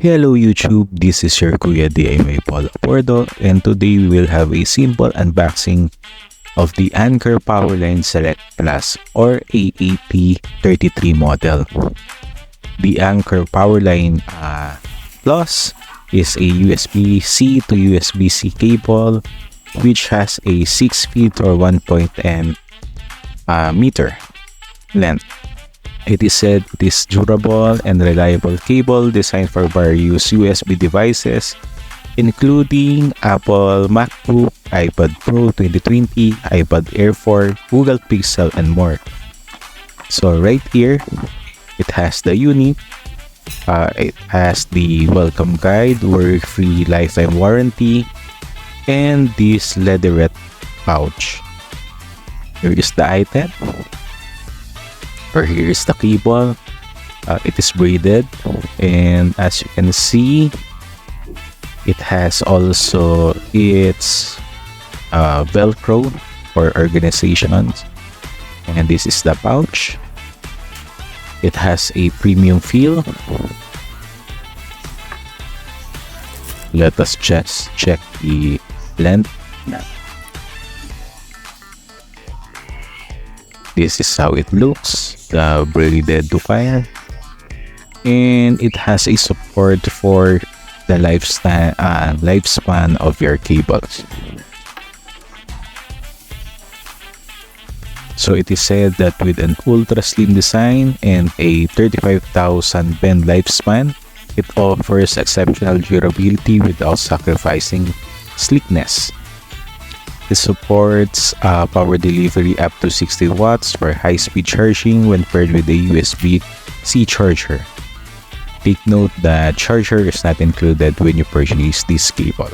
Hello YouTube, this is your Kuya DIY Paul Abordo, and today we will have a simple unboxing of the Anker Powerline Select Plus or AAP33 model. The Anker Powerline Plus is a USB-C to USB-C cable which has a 6 feet or 1.10 meter length. It is said it is durable and reliable cable designed for various USB devices including Apple MacBook, iPad Pro 2020, iPad Air 4, Google Pixel, and more. So right here, it has the unit, it has the welcome guide, worry-free lifetime warranty, and this leatherette pouch. Here is the item. Or here is the cable. It is braided, and as you can see, it has also its velcro for organizations, and this is the pouch. It has a premium feel. Let us just check the length. This is how it looks, the braided file, and it has a support for the lifespan of your cables. So it is said that with an ultra slim design and a 35,000 bend lifespan, it offers exceptional durability without sacrificing sleekness. It supports power delivery up to 60 watts for high-speed charging when paired with a USB-C charger. Take note that charger is not included when you purchase this cable.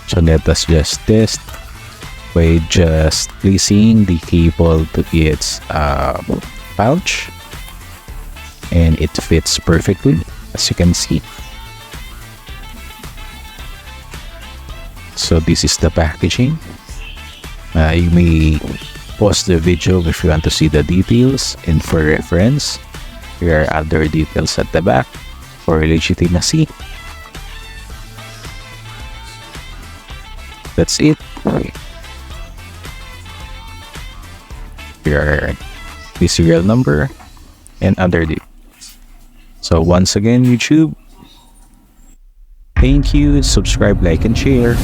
So let us just test by just placing the cable to its pouch, and it fits perfectly, as you can see. So this is the packaging. You may pause the video if you want to see the details, and for reference, here are other details at the back for legitimacy. That's it. Here are the serial number and other details. So once again, YouTube, thank you. Subscribe, like, and share.